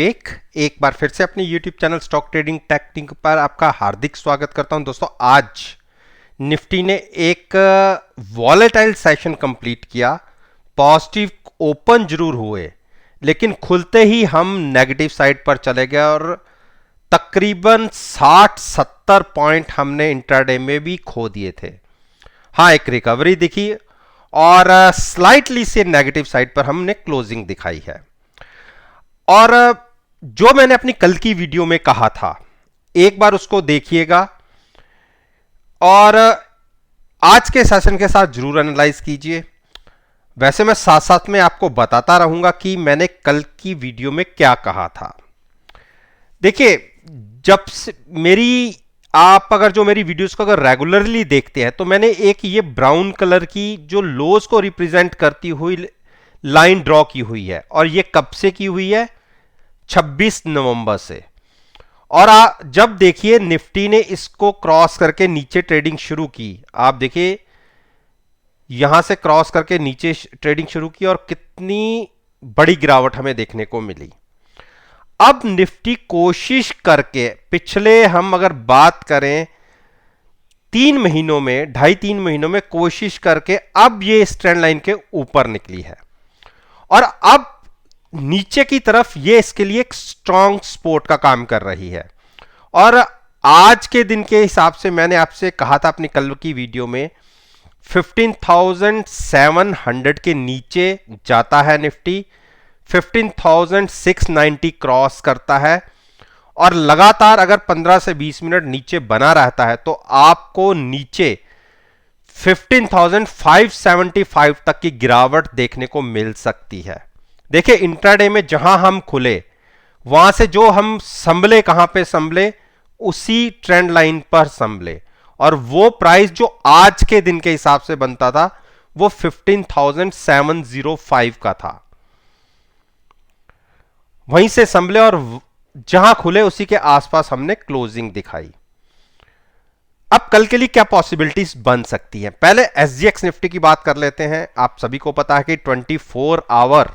एक बार फिर से अपने YouTube channel stock trading technique पर आपका हार्दिक स्वागत करता हूं। दोस्तों, आज निफ्टी ने एक वॉलेटाइल सेशन कंप्लीट किया। पॉजिटिव ओपन जरूर हुए, लेकिन खुलते ही हम नेगेटिव साइड पर चले गए और तकरीबन 60-70 पॉइंट हमने इंट्राडे में भी खो दिए थे। हाँ, एक रिकवरी दिखी और स्लाइटली से नेगेटिव साइड पर हमने क्लोजिंग दिखाई है। और जो मैंने अपनी कल की वीडियो में कहा था, एक बार उसको देखिएगा और आज के सेशन के साथ जरूर एनालाइज कीजिए। वैसे मैं साथ साथ में आपको बताता रहूंगा कि मैंने कल की वीडियो में क्या कहा था। देखिए, जब से आप अगर जो मेरी वीडियोस को अगर रेगुलरली देखते हैं तो मैंने एक ये ब्राउन कलर की जो लोज को रिप्रेजेंट करती हुई लाइन ड्रॉ की हुई है, और ये कब से की हुई है? 26 नवंबर से। और जब देखिए निफ्टी ने इसको क्रॉस करके नीचे ट्रेडिंग शुरू की, आप देखिए यहां से क्रॉस करके नीचे ट्रेडिंग शुरू की और कितनी बड़ी गिरावट हमें देखने को मिली। अब निफ्टी कोशिश करके पिछले हम अगर बात करें 3 महीनों में, 2.5-3 महीनों में कोशिश करके अब ये इस ट्रेंड लाइन के ऊपर निकली है और अब नीचे की तरफ ये इसके लिए एक स्ट्रॉन्ग सपोर्ट का काम कर रही है। और आज के दिन के हिसाब से मैंने आपसे कहा था अपनी कल की वीडियो में 15,700 के नीचे जाता है निफ्टी, 15,690 क्रॉस करता है और लगातार अगर 15 से 20 मिनट नीचे बना रहता है तो आपको नीचे 15,575 तक की गिरावट देखने को मिल सकती है। देखिए, इंट्राडे में जहां हम खुले वहां से जो हम संभले, कहां पे संभले? उसी ट्रेंड लाइन पर संभले, और वो प्राइस जो आज के दिन के हिसाब से बनता था वो 15,705 का था। वहीं से संभले और जहां खुले उसी के आसपास हमने क्लोजिंग दिखाई। अब कल के लिए क्या पॉसिबिलिटीज बन सकती हैं? पहले एसजीएक्स निफ्टी की बात कर लेते हैं। आप सभी को पता है कि 24 आवर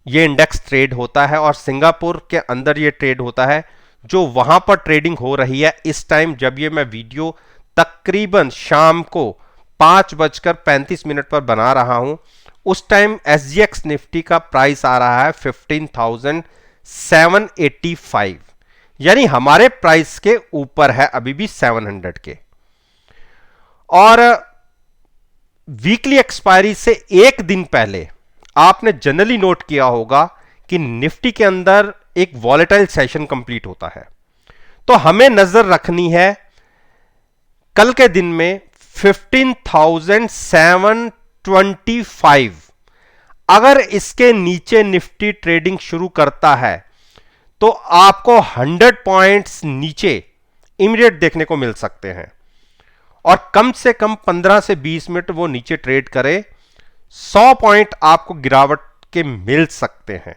ये इंडेक्स ट्रेड होता है और सिंगापुर के अंदर ये ट्रेड होता है। जो वहां पर ट्रेडिंग हो रही है इस टाइम, जब ये मैं वीडियो तकरीबन शाम को 5:35 पर बना रहा हूं, उस टाइम एसजीएक्स निफ्टी का प्राइस आ रहा है 15,785, यानी हमारे प्राइस के ऊपर है अभी भी 700 के। और वीकली एक्सपायरी से एक दिन पहले आपने जनरली नोट किया होगा कि निफ्टी के अंदर एक वॉलेटाइल सेशन कंप्लीट होता है, तो हमें नजर रखनी है कल के दिन में 15,725। अगर इसके नीचे निफ्टी ट्रेडिंग शुरू करता है तो आपको 100 पॉइंट्स नीचे इमीडिएट देखने को मिल सकते हैं, और कम से कम 15 से 20 मिनट वो नीचे ट्रेड करे, 100 पॉइंट आपको गिरावट के मिल सकते हैं।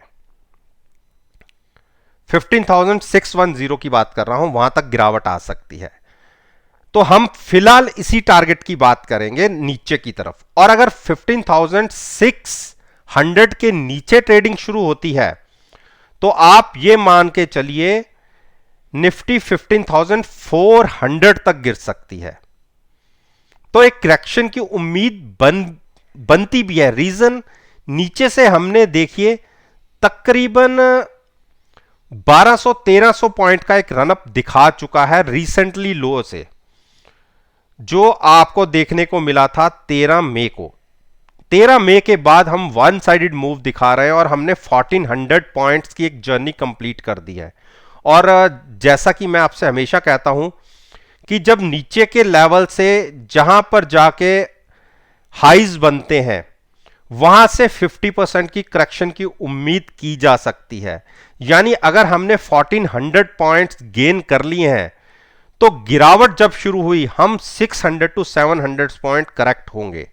15,610 की बात कर रहा हूं, वहां तक गिरावट आ सकती है। तो हम फिलहाल इसी टारगेट की बात करेंगे नीचे की तरफ। और अगर 15,600 के नीचे ट्रेडिंग शुरू होती है तो आप ये मान के चलिए निफ्टी 15,400 तक गिर सकती है। तो एक करेक्शन की उम्मीद बनती भी है। रीजन, नीचे से हमने देखिए तकरीबन 1200-1300 पॉइंट का एक रनअप दिखा चुका है रिसेंटली लो से, जो आपको देखने को मिला था 13 मई को। 13 मई के बाद हम वन साइडेड मूव दिखा रहे हैं और हमने 1400 पॉइंट्स की एक जर्नी कंप्लीट कर दी है। और जैसा कि मैं आपसे हमेशा कहता हूं कि जब नीचे के लेवल से जहां पर जाके हाइज बनते हैं वहां से 50% की करेक्शन की उम्मीद की जा सकती है। यानी अगर हमने 1400 पॉइंट्स गेन कर लिए हैं तो गिरावट जब शुरू हुई हम 600 to 700 पॉइंट करेक्ट होंगे।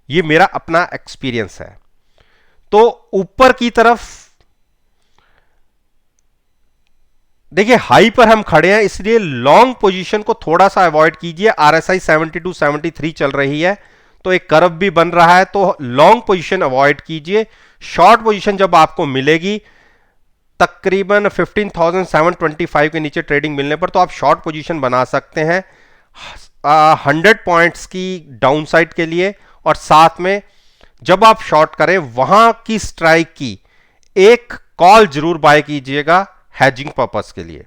ये मेरा अपना एक्सपीरियंस है। तो ऊपर की तरफ देखिए, हाई पर हम खड़े हैं, इसलिए लॉन्ग पोजीशन को थोड़ा सा अवॉइड कीजिए। आरएसआई 72-73 चल रही है, तो एक कर्व भी बन रहा है, तो लॉन्ग पोजीशन अवॉइड कीजिए। शॉर्ट पोजीशन जब आपको मिलेगी तकरीबन 15,725 के नीचे ट्रेडिंग मिलने पर तो आप शॉर्ट पोजीशन बना सकते हैं 100 पॉइंट्स की डाउनसाइड के लिए, और साथ में जब आप शॉर्ट करें वहां की स्ट्राइक की एक कॉल जरूर बाय कीजिएगा हैजिंग पर्पस के लिए।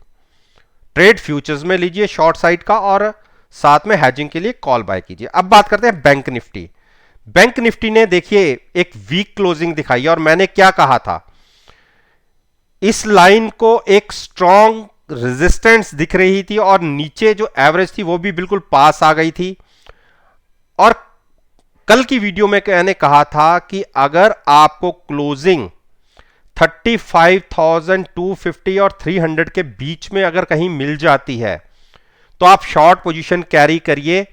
ट्रेड फ्यूचर्स में लीजिए शॉर्ट साइड का और साथ में हैजिंग के लिए कॉल बाय कीजिए। अब बात करते हैं बैंक निफ्टी। बैंक निफ्टी ने देखिए एक वीक क्लोजिंग दिखाई है, और मैंने क्या कहा था, इस लाइन को एक स्ट्रॉन्ग रेजिस्टेंस दिख रही थी और नीचे जो एवरेज थी वो भी बिल्कुल पास आ गई थी। और कल की वीडियो में मैंने कहा था कि अगर आपको क्लोजिंग 35,250 और 300 के बीच में अगर कहीं मिल जाती है तो आप शॉर्ट पोजीशन कैरी करिए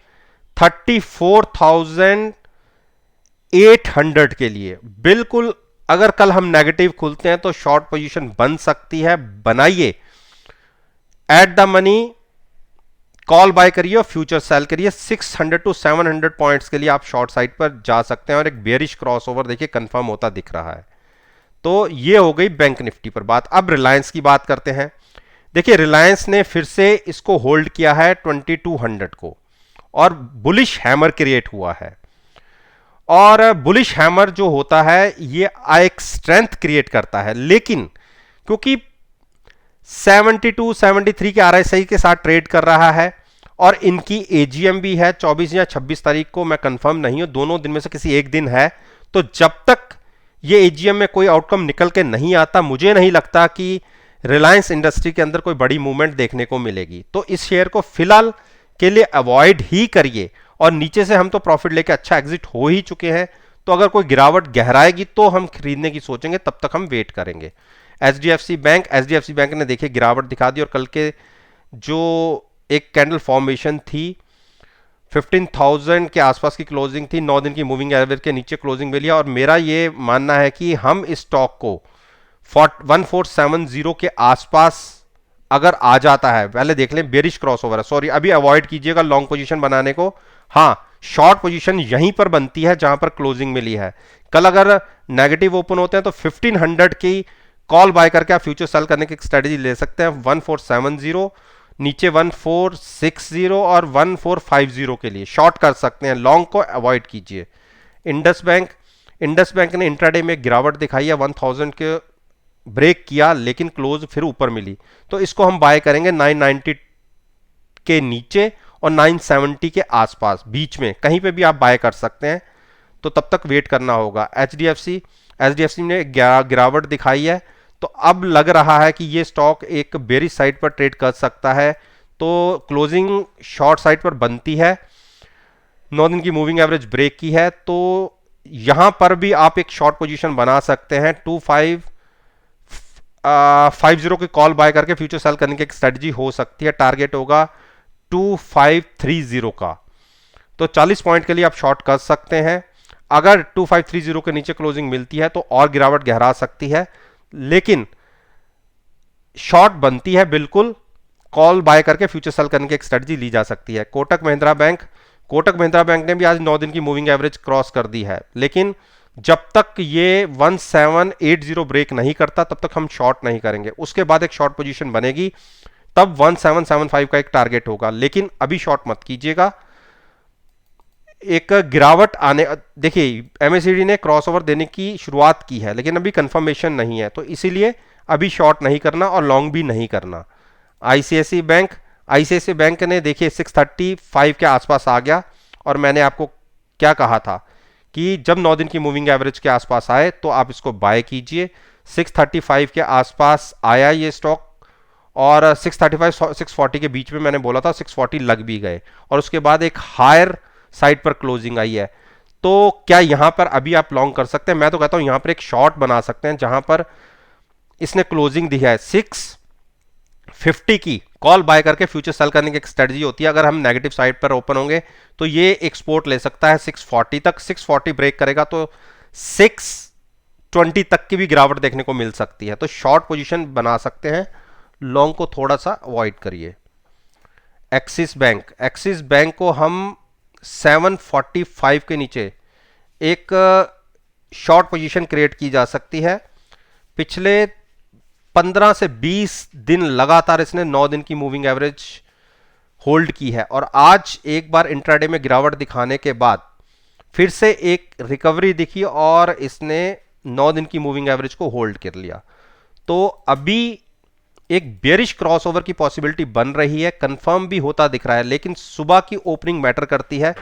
34,800 के लिए। बिल्कुल अगर कल हम नेगेटिव खुलते हैं तो शॉर्ट पोजीशन बन सकती है, बनाइए। At the money call buy करिए और फ्यूचर सेल करिए। 600 टू 700 पॉइंट्स के लिए आप शॉर्ट साइड पर जा सकते हैं, और एक बेयरिश क्रॉसओवर देखिए कंफर्म होता दिख रहा है। तो ये हो गई बैंक निफ्टी पर बात। अब रिलायंस की बात करते हैं। देखिए रिलायंस ने फिर से इसको होल्ड किया है 2200 को, और बुलिश हैमर क्रिएट हुआ है। और बुलिश हैमर जो होता है ये एक स्ट्रेंथ क्रिएट करता है, लेकिन क्योंकि 72 73 के आरएसआई के साथ ट्रेड कर रहा है और इनकी एजीएम भी है 24 या 26 तारीख को, मैं कंफर्म नहीं हूं, दोनों दिन में से किसी एक दिन है। तो जब तक ये एजीएम में कोई आउटकम निकल के नहीं आता, मुझे नहीं लगता कि रिलायंस इंडस्ट्री के अंदर कोई बड़ी मूवमेंट देखने को मिलेगी। तो इस शेयर को फिलहाल के लिए अवॉइड ही करिए, और नीचे से हम तो प्रॉफिट लेके अच्छा एग्जिट हो ही चुके हैं। तो अगर कोई गिरावट गहराएगी तो हम खरीदने की सोचेंगे, तब तक हम वेट करेंगे। एचडीएफसी बैंक ने देखिए गिरावट दिखा दी, और कल के जो एक कैंडल फॉर्मेशन थी 15,000 के आसपास की क्लोजिंग थी, 9 दिन की मूविंग एवरेज के नीचे क्लोजिंग मिली है। और मेरा ये मानना है कि हम इस स्टॉक को 1470 के आसपास अगर आ जाता है, पहले देख लें, बेरिश क्रॉसओवर है, सॉरी अभी अवॉइड कीजिएगा लॉन्ग पोजीशन बनाने को। हाँ, शॉर्ट पोजीशन यहीं पर बनती है जहां पर क्लोजिंग मिली है। कल अगर नेगेटिव ओपन होते हैं तो 1500 की कॉल बाय करके आप फ्यूचर सेल करने की स्ट्रेटेजी ले सकते हैं। 1470 नीचे 1460 और 1450 के लिए शॉर्ट कर सकते हैं, लॉन्ग को अवॉइड कीजिए। इंडस बैंक ने इंट्राडे में गिरावट दिखाई है, 1000 के ब्रेक किया लेकिन क्लोज फिर ऊपर मिली, तो इसको हम बाय करेंगे 990 के नीचे और 970 के आसपास, बीच में कहीं पे भी आप बाय कर सकते हैं। तो तब तक वेट करना होगा। एचडीएफसी ने गिरावट दिखाई है, तो अब लग रहा है कि ये स्टॉक एक बेरिश साइड पर ट्रेड कर सकता है। तो क्लोजिंग शॉर्ट साइड पर बनती है, 9 दिन की मूविंग एवरेज ब्रेक की है, तो यहां पर भी आप एक शॉर्ट पोजीशन बना सकते हैं। 2550 की कॉल बाय करके फ्यूचर सेल करने की एक स्ट्रेटजी हो सकती है। टारगेट होगा 2530 का, तो 40 पॉइंट के लिए आप शॉर्ट कर सकते हैं। अगर 2530 के नीचे क्लोजिंग मिलती है तो और गिरावट गहरा सकती है, लेकिन शॉर्ट बनती है बिल्कुल। कॉल बाय करके फ्यूचर सेल करने की एक स्ट्रेटजी ली जा सकती है। कोटक महिंद्रा बैंक ने भी आज 9 दिन की मूविंग एवरेज क्रॉस कर दी है, लेकिन जब तक ये 1780 ब्रेक नहीं करता तब तक हम शॉर्ट नहीं करेंगे। उसके बाद एक शॉर्ट पोजीशन बनेगी, तब 1775 का एक टारगेट होगा, लेकिन अभी शॉर्ट मत कीजिएगा। एक गिरावट आने, देखिए एमएससीडी ने क्रॉसओवर देने की शुरुआत की है लेकिन अभी कंफर्मेशन नहीं है, तो इसीलिए अभी शॉर्ट नहीं करना और लॉन्ग भी नहीं करना। आईसीआईसी बैंक ने देखिए 635 के आसपास आ गया, और मैंने आपको क्या कहा था कि जब 9 दिन की मूविंग एवरेज के आसपास आए तो आप इसको बाय कीजिए। 635 के आसपास आया ये स्टॉक, और 635 640 के बीच में मैंने बोला था, 640 लग भी गए, और उसके बाद एक हायर साइड पर क्लोजिंग आई है। तो क्या यहां पर अभी आप लॉन्ग कर सकते हैं? मैं तो कहता हूं यहां पर एक शॉर्ट बना सकते हैं, जहां पर इसने क्लोजिंग दी है 650 की कॉल बाय करके फ्यूचर सेल करने की एक स्ट्रेटजी होती है। अगर हम नेगेटिव साइड पर ओपन होंगे तो ये एक्सपोर्ट ले सकता है 640 तक। 640 ब्रेक करेगा तो 620 तक की भी गिरावट देखने को मिल सकती है, तो शॉर्ट पोजीशन बना सकते हैं, लॉन्ग को थोड़ा सा अवॉइड करिए। एक्सिस बैंक को हम 745 के नीचे एक शॉर्ट पोजीशन क्रिएट की जा सकती है। पिछले 15 से 20 दिन लगातार इसने 9 दिन की मूविंग एवरेज होल्ड की है और आज एक बार इंट्राडे में गिरावट दिखाने के बाद फिर से एक रिकवरी दिखी और इसने 9 दिन की मूविंग एवरेज को होल्ड कर लिया। तो अभी एक बेरिश क्रॉसओवर की पॉसिबिलिटी बन रही है, कंफर्म भी होता दिख रहा है, लेकिन सुबह की ओपनिंग मैटर करती है।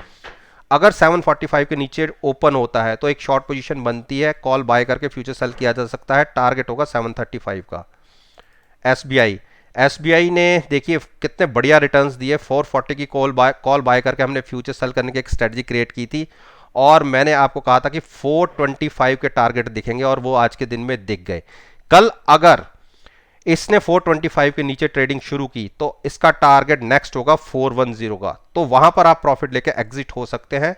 अगर 745 के नीचे ओपन होता है तो एक शॉर्ट पोजीशन बनती है, कॉल बाय करके फ्यूचर सेल किया जा सकता है। टारगेट होगा 735 का। एसबीआई ने देखिए कितने बढ़िया रिटर्न्स दिए। 440 की कॉल बाय करके हमने फ्यूचर सेल करने की एक स्ट्रेटजी क्रिएट की थी और मैंने आपको कहा था कि 425 के टारगेट दिखेंगे और वो आज के दिन में दिख गए। कल अगर इसने 425 के नीचे ट्रेडिंग शुरू की तो इसका टारगेट नेक्स्ट होगा 410 का। तो वहां पर आप प्रॉफिट लेके एग्जिट हो सकते हैं,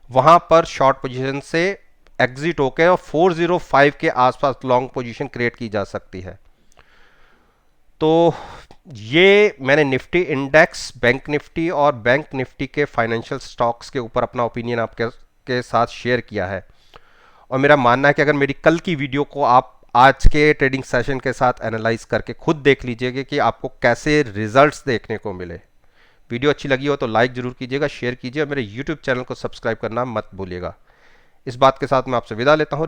वहां पर शॉर्ट पोजीशन से एग्जिट होकर 405 के आसपास लॉन्ग पोजीशन क्रिएट की जा सकती है। तो ये मैंने निफ्टी इंडेक्स, बैंक निफ्टी और बैंक निफ्टी के फाइनेंशियल स्टॉक्स के ऊपर अपना ओपिनियन आपके के साथ शेयर किया है और मेरा मानना है कि अगर मेरी कल की वीडियो को आप आज के ट्रेडिंग सेशन के साथ एनालाइज करके खुद देख लीजिएगा कि आपको कैसे रिजल्ट्स देखने को मिले। वीडियो अच्छी लगी हो तो लाइक जरूर कीजिएगा, शेयर कीजिए और मेरे यूट्यूब चैनल को सब्सक्राइब करना मत भूलिएगा। इस बात के साथ मैं आपसे विदा लेता हूँ।